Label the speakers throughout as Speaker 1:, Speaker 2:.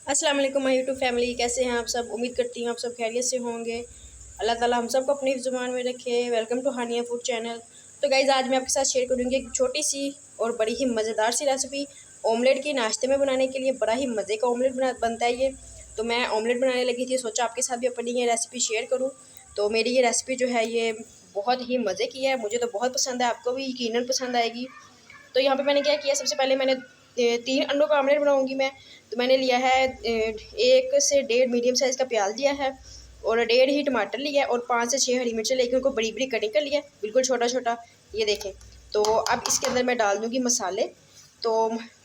Speaker 1: अस्सलाम वालेकुम my YouTube family, कैसे हैं आप सब। उम्मीद करती हूँ आप सब खैरियत से होंगे। अल्लाह ताला हम सबको अपनी ज़ुबान में रखे। Welcome to Hania food channel. तो गाइज़, आज मैं आपके साथ शेयर करूँगी एक छोटी सी और बड़ी ही मज़ेदार सी रेसिपी ऑमलेट की। नाश्ते में बनाने के लिए बड़ा ही मज़े का ऑमलेट बनता है ये। तो मैं ऑमलेट बनाने लगी थी, सोचा आपके साथ भी अपनी ये रेसिपी शेयर करूँ। तो मेरी ये रेसिपी जो है ये बहुत ही मज़े की है, मुझे तो बहुत पसंद है, आपको भी यकीनन पसंद आएगी। तो यहाँ पे मैंने क्या किया, सबसे पहले मैंने 3 अंडों का ऑमलेट बनाऊंगी मैं। तो मैंने लिया है 1 से 1.5 मीडियम साइज़ का प्याज लिया है, और 1.5 ही टमाटर लिया है, और 5 से 6 हरी मिर्चें लेके उनको बड़ी बड़ी कटिंग कर लिया है, बिल्कुल छोटा छोटा। ये देखें। तो अब इसके अंदर मैं डाल दूँगी मसाले। तो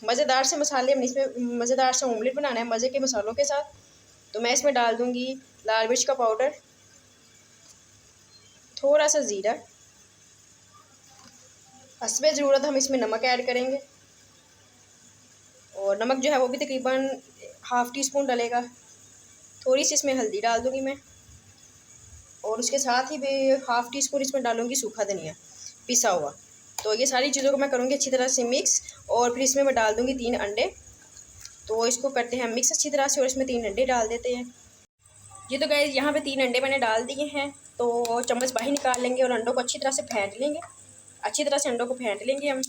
Speaker 1: मज़ेदार से मसाले, हमने इसमें मज़ेदार से ऑमलेट बनाना है मज़े के मसालों के साथ। तो मैं इसमें डाल दूँगी लाल मिर्च का पाउडर, थोड़ा सा ज़ीरा, हस्बे ज़रूरत हम इसमें नमक ऐड करेंगे। और नमक जो है वो भी तकरीबन हाफ़ टी स्पून डलेगा। थोड़ी सी इसमें हल्दी डाल दूँगी मैं, और उसके साथ ही भी हाफ़ टी स्पून इसमें डालूँगी सूखा धनिया पिसा हुआ। तो ये सारी चीज़ों को मैं करूँगी अच्छी तरह से मिक्स, और फिर इसमें मैं डाल दूँगी 3 अंडे। तो इसको करते हैं मिक्स अच्छी तरह से, और इसमें 3 अंडे डाल देते हैं। ये तो गाइस, यहाँ पे 3 अंडे मैंने डाल दिए हैं। तो चम्मच बाहर निकाल लेंगे और अंडों को अच्छी तरह से फेंट लेंगे। अच्छी तरह से अंडों को फेंट लेंगे, हम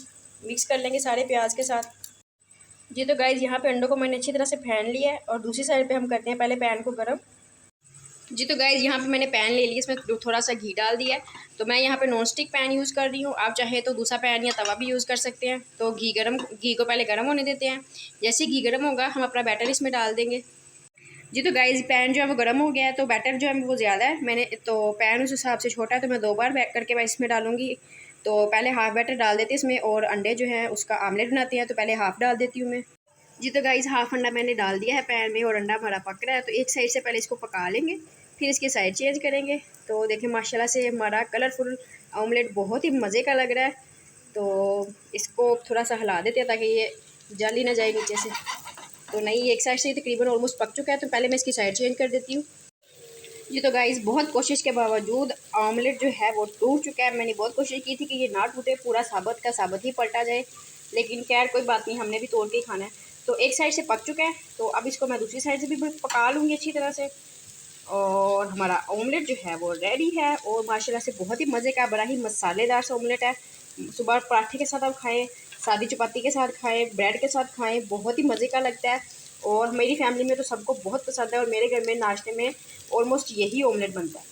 Speaker 1: मिक्स कर लेंगे सारे प्याज के साथ। जी तो गाइज़, यहाँ पे अंडों को मैंने अच्छी तरह से फेंट लिया है, और दूसरी साइड पे हम करते हैं पहले पैन को गर्म। जी तो गाइज़, यहाँ पे मैंने पैन ले लिया, इसमें थोड़ा सा घी डाल दिया है। तो मैं यहाँ पे नॉन स्टिक पैन यूज़ कर रही हूँ, आप चाहे तो दूसरा पैन या तवा भी यूज़ कर सकते हैं। तो घी को पहले गर्म होने देते हैं। जैसे घी गर्म होगा, हम अपना बैटर इसमें डाल देंगे। जी तो गाइज़, पैन जो है वो गर्म हो गया है, तो बैटर जो है वो ज़्यादा है, मैंने तो पैन उस हिसाब से छोटा है, तो मैं 2 बार करके मैं इसमें डालूँगी। तो पहले हाफ़ बैटर डाल देती हूँ इसमें, और अंडे जो है उसका आमलेट बनाते हैं, तो पहले हाफ़ डाल देती हूँ मैं। जी तो गाइज़, हाफ़ अंडा मैंने डाल दिया है पैन में, और अंडा हमारा पक रहा है। तो एक साइड से पहले इसको पका लेंगे, फिर इसकी साइड चेंज करेंगे। तो देखिए, माशाल्लाह से हमारा कलरफुल ऑमलेट बहुत ही मज़े का लग रहा है। तो इसको थोड़ा सा हिला देते हैं ताकि ये जल ही ना जाए नीचे से। तो नहीं, एक साइड से तकरीबन ऑलमोस्ट पक चुका है, तो पहले मैं इसकी साइड चेंज कर देती हूँ। जी तो गाइज़, बहुत कोशिश के बावजूद ऑमलेट जो है वो टूट चुका है। मैंने बहुत कोशिश की थी कि ये ना टूटे, पूरा साबुत का साबुत ही पलटा जाए, लेकिन खैर कोई बात नहीं, हमने भी तोड़ के ही खाना है। तो एक साइड से पक चुका है, तो अब इसको मैं दूसरी साइड से भी पका लूँगी अच्छी तरह से। और हमारा ऑमलेट जो है वो रेडी है, और माशाल्लाह से बहुत ही मज़े का, बड़ा ही मसालेदार सा ऑमलेट है। सुबह पराठे के साथ आप खाएँ, सादी चपाती के साथ खाएँ, ब्रेड के साथ खाएँ, बहुत ही मज़े का लगता है। और मेरी फैमिली में तो सबको बहुत पसंद है, और मेरे घर में नाश्ते में ऑलमोस्ट यही ऑमलेट बनता है।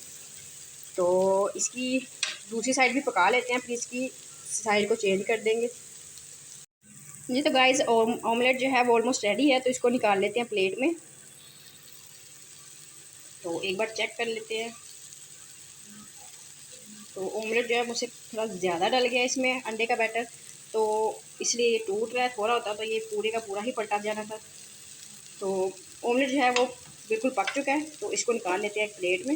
Speaker 1: तो इसकी दूसरी साइड भी पका लेते हैं, फिर इसकी साइड को चेंज कर देंगे। जी तो गाइज़, ऑमलेट जो है वो ऑलमोस्ट रेडी है, तो इसको निकाल लेते हैं प्लेट में। तो एक बार चेक कर लेते हैं। तो ऑमलेट जो है मुझसे थोड़ा ज़्यादा डल गया इसमें अंडे का बैटर, तो इसलिए ये टूट रहा है। थोड़ा होता तो ये पूरे का पूरा ही पलटा जाना था। तो ऑमलेट जो है वो बिल्कुल पक चुका है, तो इसको निकाल लेते हैं एक प्लेट में।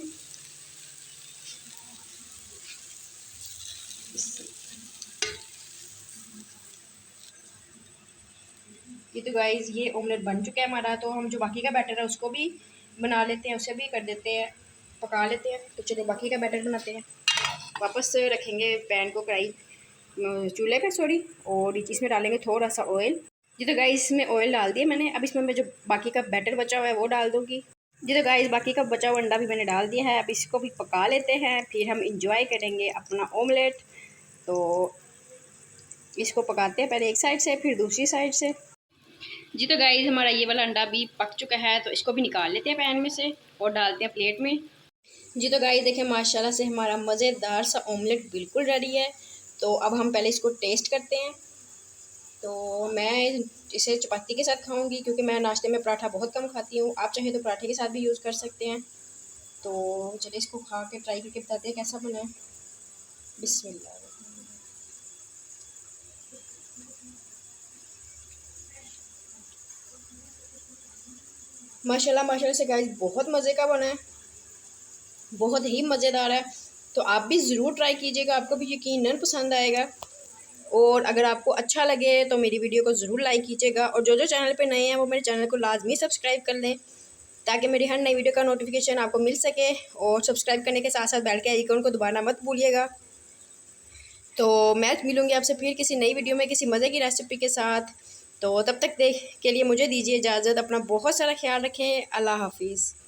Speaker 1: ये तो गाइज़, ये ऑमलेट बन चुका है हमारा। तो हम जो बाकी का बैटर है उसको भी बना लेते हैं, उसे भी कर देते हैं, पका लेते हैं। तो चलिए बाकी का बैटर बनाते हैं। वापस रखेंगे पैन को, कढ़ाई चूल्हे पे सॉरी, और इसमें डालेंगे थोड़ा सा ऑयल। जी तो गाइस, इसमें ऑयल डाल दिया मैंने। अब इसमें मैं जो बाकी का बैटर बचा हुआ है वो डाल दूँगी। जी तो गाइस, बाकी का बचा हुआ अंडा भी मैंने डाल दिया है। अब इसको भी पका लेते हैं, फिर हम इंजॉय करेंगे अपना ऑमलेट। तो इसको पकाते हैं पहले एक साइड से, फिर दूसरी साइड से। जी तो गाइस, हमारा ये वाला अंडा भी पक चुका है, तो इसको भी निकाल लेते हैं पैन में से और डालते हैं प्लेट में। जी तो गाइस, देखें माशाल्लाह से हमारा मज़ेदार सा ऑमलेट बिल्कुल रेडी है। तो अब हम पहले इसको टेस्ट करते हैं। तो मैं इसे चपाती के साथ खाऊंगी, क्योंकि मैं नाश्ते में पराठा बहुत कम खाती हूँ। आप चाहें तो पराठे के साथ भी यूज़ कर सकते हैं। तो चलिए इसको खा के ट्राई करके बताते हैं कैसा बना है। बिस्मिल्लाह। माशाल्लाह माशाल्लाह से गाइस, बहुत मज़े का बना है, बहुत ही मज़ेदार है। तो आप भी ज़रूर ट्राई कीजिएगा, आपको भी यकीनन पसंद आएगा। और अगर आपको अच्छा लगे तो मेरी वीडियो को ज़रूर लाइक कीजिएगा, और जो जो चैनल पे नए हैं वो मेरे चैनल को लाजमी सब्सक्राइब कर लें, ताकि मेरी हर नई वीडियो का नोटिफिकेशन आपको मिल सके। और सब्सक्राइब करने के साथ साथ बेल के आइकन को दबाना मत भूलिएगा। तो मैं मिलूँगी आपसे फिर किसी नई वीडियो में किसी मज़े की रेसिपी के साथ। तो तब तक देख के लिए मुझे दीजिए इजाज़त। अपना बहुत सारा ख्याल रखें। अल्लाह हाफिज़।